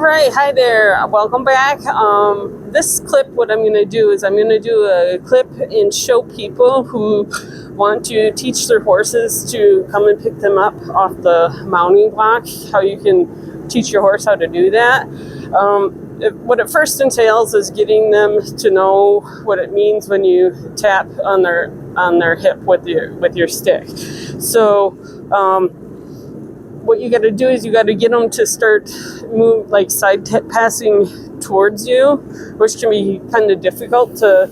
right, hi there. Welcome back. This clip, what I'm going to do is I'm going to do a clip and show people who want to teach their horses to come and pick them up off the mounting block, how you can teach your horse how to do that. What it first entails is getting them to know what it means when you tap on their hip with your stick. So what you got to do is you got to get them to start move like passing towards you, which can be kind of difficult to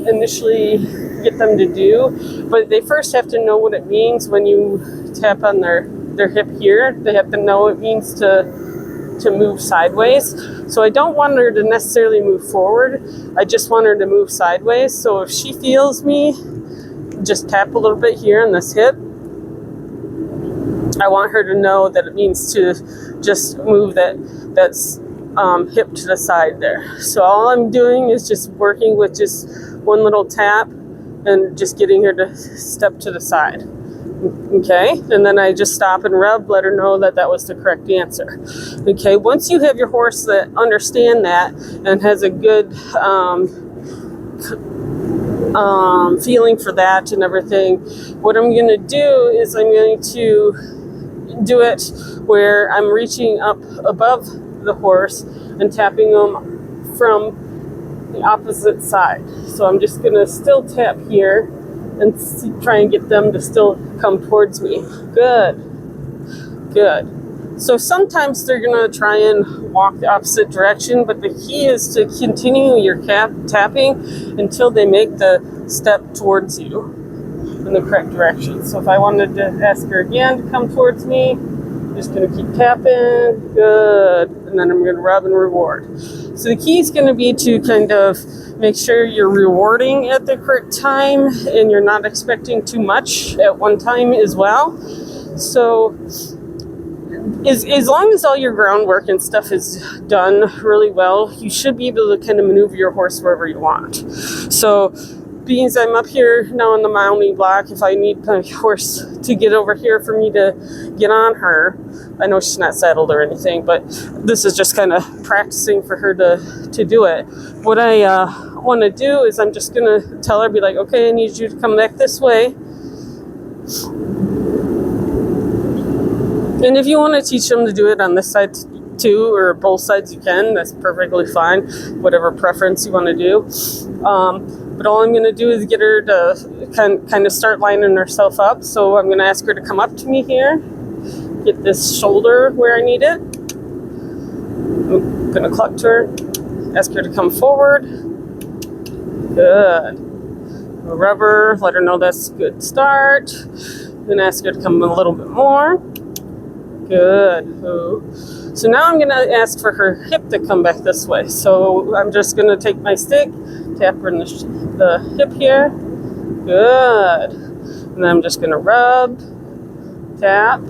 initially get them to do. But they first have to know what it means when you tap on their hip here. They have to know it means to move sideways. So I don't want her to necessarily move forward. I just want her to move sideways. So if she feels me, just tap a little bit here on this hip. I want her to know that it means to just move that's hip to the side there. So all I'm doing is just working with just one little tap and just getting her to step to the side. Okay, and then I just stop and rub, let her know that that was the correct answer. Okay, once you have your horse that understand that and has a good feeling for that and everything, what I'm going to do is I'm going to do it where I'm reaching up above the horse and tapping them from the opposite side. So I'm just going to still tap here and try and get them to still come towards me. Good. So sometimes they're going to try and walk the opposite direction, but the key is to continue your tapping until they make the step towards you in the correct direction. So if I wanted to ask her again to come towards me, I'm just going to keep tapping. Good. And then I'm going to rub and reward. So the key is going to be to kind of make sure you're rewarding at the correct time and you're not expecting too much at one time as well. So as long as all your groundwork and stuff is done really well, you should be able to kind of maneuver your horse wherever you want. So being as I'm up here now on the mounting block, if I need my horse to get over here for me to get on her, I know she's not saddled or anything, but this is just kind of practicing for her to do it. What I want to do is I'm just going to tell her, be like, okay, I need you to come back this way. And if you want to teach them to do it on this side too, or both sides, you can. That's perfectly fine, whatever preference you want to do. But all I'm going to do is get her to kind of start lining herself up. So I'm going to ask her to come up to me here, get this shoulder where I need it. I'm going to cluck to her, ask her to come forward. Good. Rub her, let her know that's a good start. Then ask her to come a little bit more. Good. Ooh. So now I'm going to ask for her hip to come back this way. So I'm just going to take my stick, tap her in the hip here. Good. And then I'm just going to rub, tap,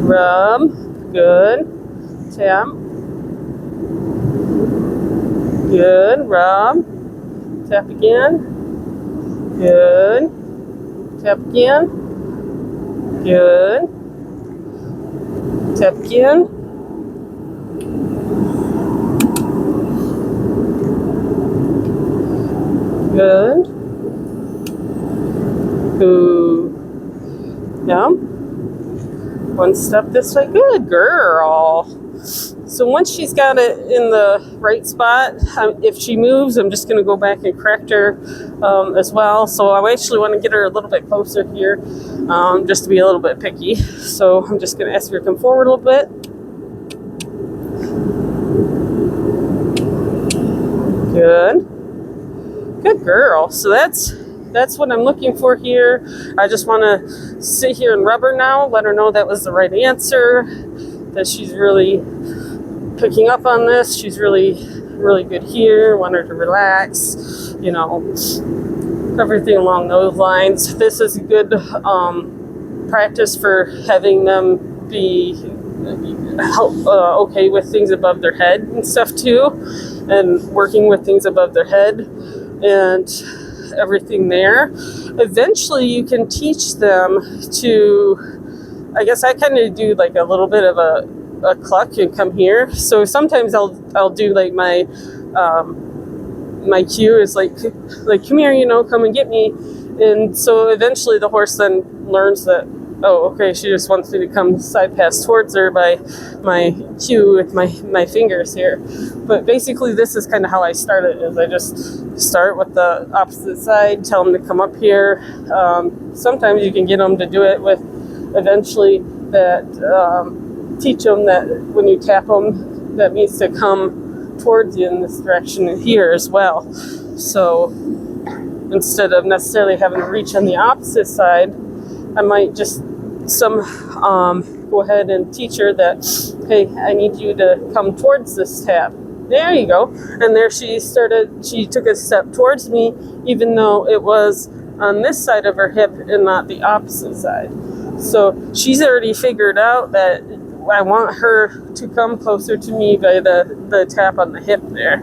rub. Good. Tap. Good. Rub. Tap again. Good. Tap again. Good. Tap again. Good. Ooh. Yeah. One step this way. Good girl. So once she's got it in the right spot, if she moves, I'm just going to go back and correct her as well. So I actually want to get her a little bit closer here, just to be a little bit picky. So I'm just going to ask her to come forward a little bit. Good. Good girl. So that's what I'm looking for here. I just want to sit here and rub her now, let her know that was the right answer, that she's really picking up on this. She's really good here. Want her to relax, you know, everything along those lines. This is a good practice for having them be okay with things above their head and stuff too, and working with things above their head and everything there. Eventually you can teach them to, I guess I kind of do like a little bit of a a cluck and come here. So sometimes I'll do like my cue is like come here, come and get me. And so eventually the horse then learns that, oh, okay, she just wants me to come side pass towards her by my cue with my fingers here. But basically this is kind of how I start it, is I just start with the opposite side, tell them to come up here. Sometimes you can get them to do it with eventually that, teach them that when you tap them, that means to come towards you in this direction here as well. So instead of necessarily having to reach on the opposite side, I might just go ahead and teach her that, hey, I need you to come towards this tap. There you go. And there she took a step towards me, even though it was on this side of her hip and not the opposite side. So she's already figured out that I want her to come closer to me by the tap on the hip there.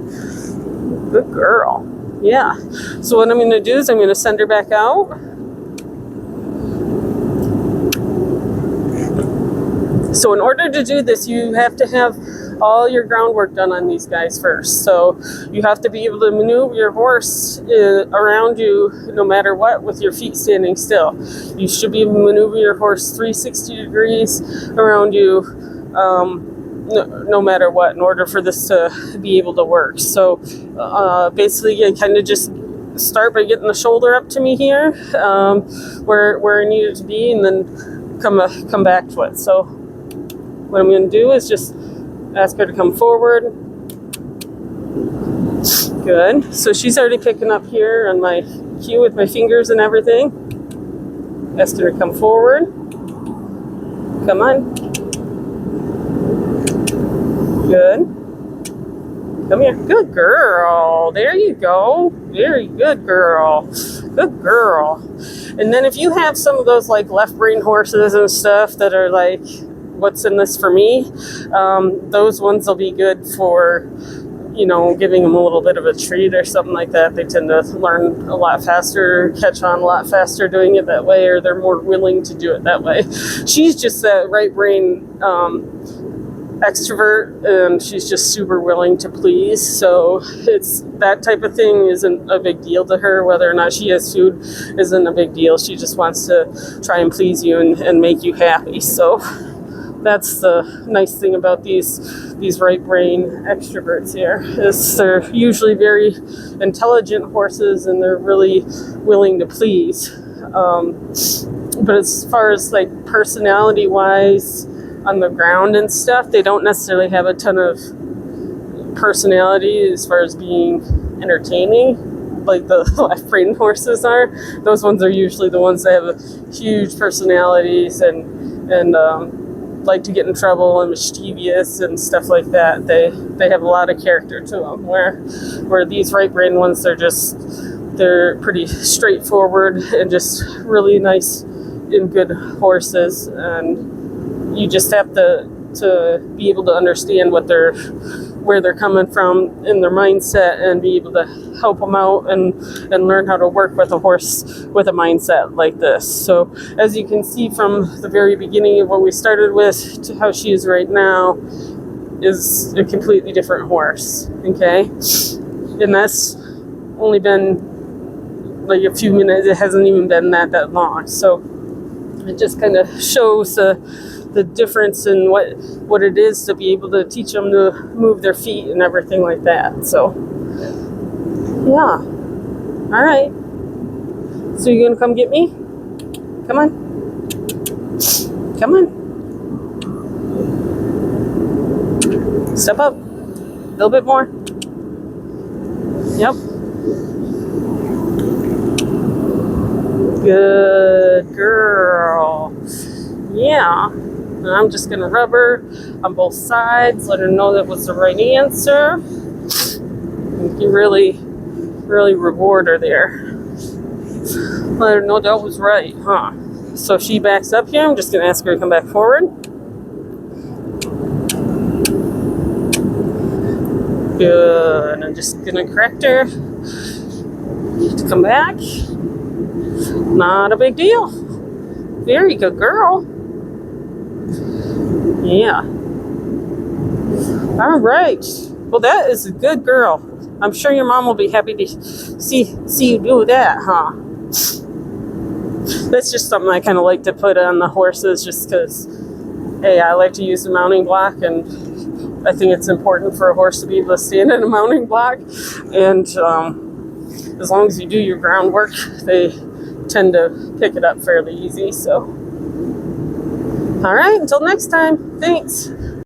Good girl. Yeah. So what I'm going to do is I'm going to send her back out. So in order to do this, you have to have all your groundwork done on these guys first. So you have to be able to maneuver your horse around you no matter what with your feet standing still. You should be able to maneuver your horse 360 degrees around you no matter what in order for this to be able to work. So basically I kind of just start by getting the shoulder up to me here where I need it to be, and then come back to it. So what I'm going to do is just ask her to come forward. Good. So she's already picking up here on my cue with my fingers and everything. Ask her to come forward. Come on. Good. Come here. Good girl. There you go. Very good girl. Good girl. And then if you have some of those like left brain horses and stuff that are like, what's in this for me? Those ones will be good for, giving them a little bit of a treat or something like that. They tend to learn a lot faster, catch on a lot faster doing it that way, or they're more willing to do it that way. She's just that right brain extrovert, and she's just super willing to please. So it's that type of thing isn't a big deal to her. Whether or not she has food isn't a big deal. She just wants to try and please you and make you happy. So that's the nice thing about these right brain extroverts here, is they're usually very intelligent horses and they're really willing to please. But as far as like personality wise on the ground and stuff, they don't necessarily have a ton of personality as far as being entertaining like the left brain horses are. Those ones are usually the ones that have huge personalities and like to get in trouble and mischievous and stuff like that. They have a lot of character to them, where these right brain ones, they're pretty straightforward and just really nice and good horses, and you just have to be able to understand where they're coming from in their mindset and be able to help them out and learn how to work with a horse with a mindset like this. So as you can see from the very beginning of what we started with to how she is right now is a completely different horse, okay? And that's only been like a few minutes. It hasn't even been that long. So it just kind of shows the difference in what it is to be able to teach them to move their feet and everything like that. So, yeah. All right. So you're going to come get me? Come on. Come on. Step up. A little bit more. Yep. Good girl. Yeah. And I'm just going to rub her on both sides, let her know that was the right answer. You can really, really reward her there. Let her know that was right, huh? So if she backs up here, I'm just going to ask her to come back forward. Good. I'm just going to correct her to come back. Not a big deal. Very good girl. Yeah. All right. Well, that is a good girl. I'm sure your mom will be happy to see you do that, huh? That's just something I kind of like to put on the horses just because, hey, I like to use the mounting block, and I think it's important for a horse to be able to stand in a mounting block. And as long as you do your groundwork, they tend to pick it up fairly easy. So, all right, until next time. Thanks.